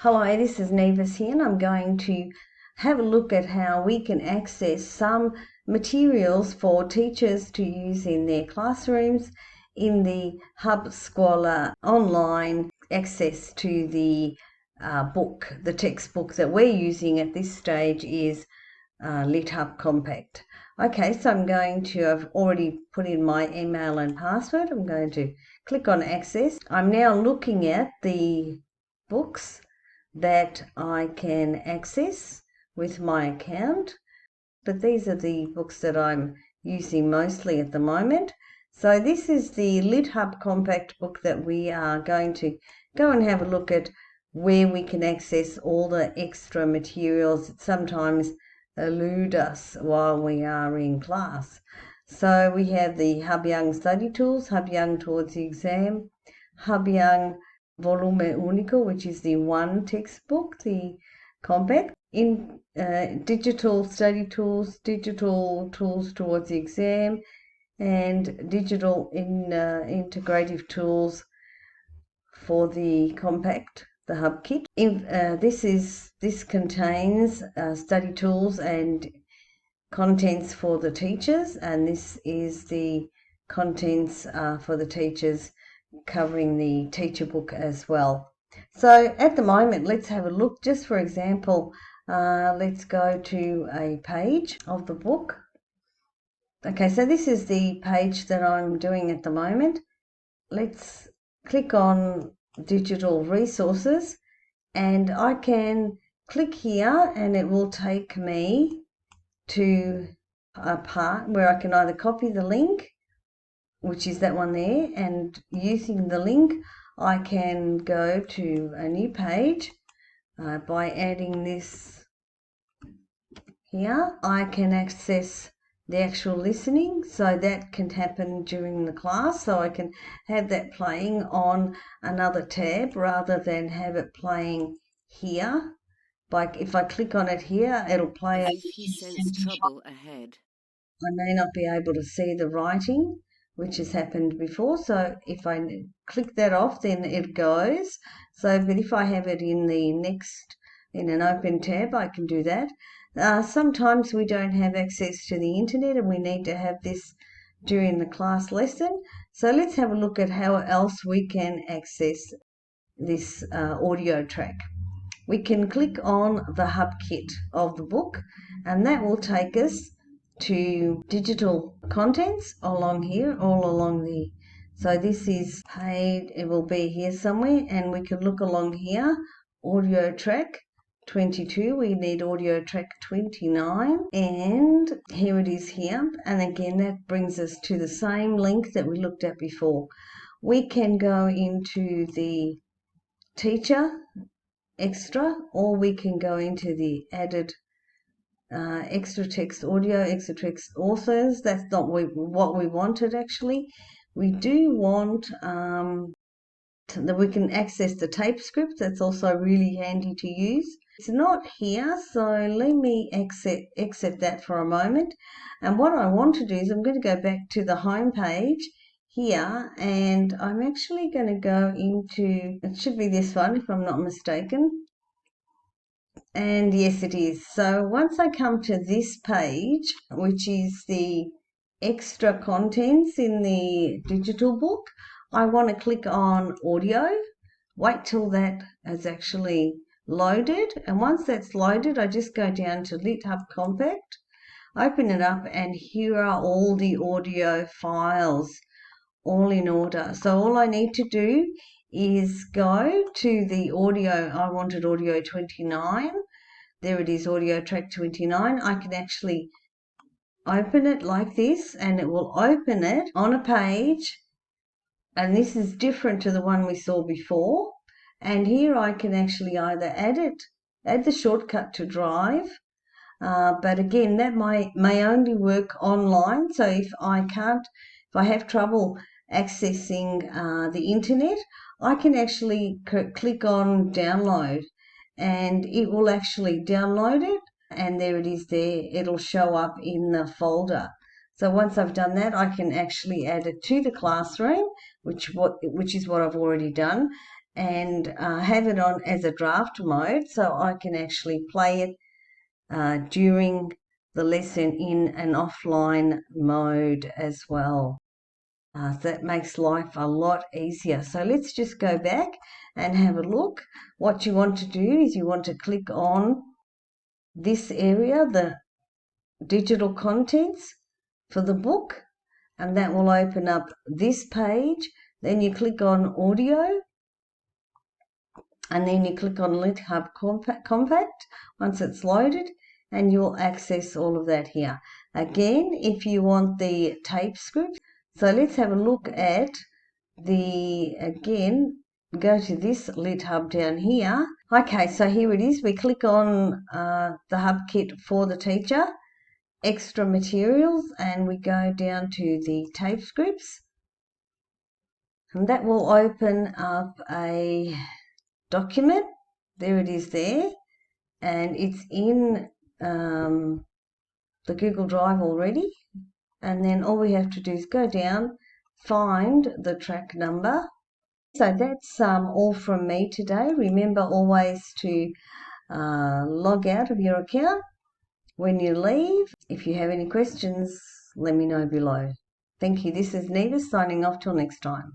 Hello, this is Nevis here, and I'm going to have a look at how we can access some materials for teachers to use in their classrooms in the HUB SCUOLA online access to the book. The textbook that we're using at this stage is LitHub Compact. Okay, so I'm going to, I've already put in my email and password. I'm going to click on access. I'm now looking at the books that I can access with my account, but these are the books that I'm using mostly at the moment. So this is the LitHub Compact book that we are going to go and have a look at, where we can access all the extra materials that sometimes elude us while we are in class. So we have the HUB Young Study Tools, HUB Young Towards the Exam, HUB Young Volume Unico, which is the one textbook, the compact, in digital study tools, digital tools towards the exam, and digital integrative tools for the compact, the HUB kit. This contains study tools and contents for the teachers, and this is the contents for the teachers, covering the teacher book as well. So at the moment, let's have a look. Just for example, let's go to a page of the book. Okay, so this is the page that I'm doing at the moment. Let's click on digital resources, and I can click here and it will take me to a part where I can either copy the link, which is that one there, and using the link I can go to a new page by adding this here. I can access the actual listening, so that can happen during the class, so I can have that playing on another tab rather than have it playing here. If I click on it here, it'll play. If he sensed trouble ahead, I may not be able to see the writing, which has happened before. So if I click that off, then it goes. So, but if I have it in the next, in an open tab, I can do that. Sometimes we don't have access to the internet and we need to have this during the class lesson. So let's have a look at how else we can access this audio track. We can click on the HUB kit of the book, and that will take us to digital contents along here, all along the, so this is paid, it will be here somewhere, and we can look along here, audio track 22, we need audio track 29, and here it is here, and again that brings us to the same link that we looked at before. We can go into the teacher extra, or we can go into the added extra text audio, extra text authors. That's not what we wanted actually. We do want that we can access the tape script. That's also really handy to use. It's not here, so let me exit that for a moment. And what I want to do is I'm going to go back to the home page here, and I'm actually going to go into, it should be this one if I'm not mistaken. And yes, it is. So once I come to this page, which is the extra contents in the digital book, I want to click on audio, wait till that is actually loaded. And once that's loaded, I just go down to LitHub Compact, open it up, and here are all the audio files, all in order. So all I need to do is go to the audio. I wanted audio 29. There it is, audio track 29. I can actually open it like this, and it will open it on a page, and this is different to the one we saw before. And here I can actually either add the shortcut to Drive, but again that may only work online. So if I have trouble accessing the internet, I can actually click on download, and it will actually download it, and there it is there. It'll show up in the folder. So once I've done that, I can actually add it to the classroom, which is what I've already done, and have it on as a draft mode so I can actually play it during the lesson in an offline mode as well. So that makes life a lot easier. So let's just go back and have a look. What you want to do is you want to click on this area, the digital contents for the book, and that will open up this page. Then you click on audio, and then you click on LitHub Compact once it's loaded, and you'll access all of that here. Again, if you want the tape script, so let's have a look at again, go to this LitHub down here. Okay, so here it is. We click on the Hub Kit for the teacher, extra materials, and we go down to the tape scripts. And that will open up a document. There it is there. And it's in the Google Drive already. And then all we have to do is go down, find the track number. So that's all from me today. Remember always to log out of your account when you leave. If you have any questions, let me know below. Thank you. This is Neva signing off till next time.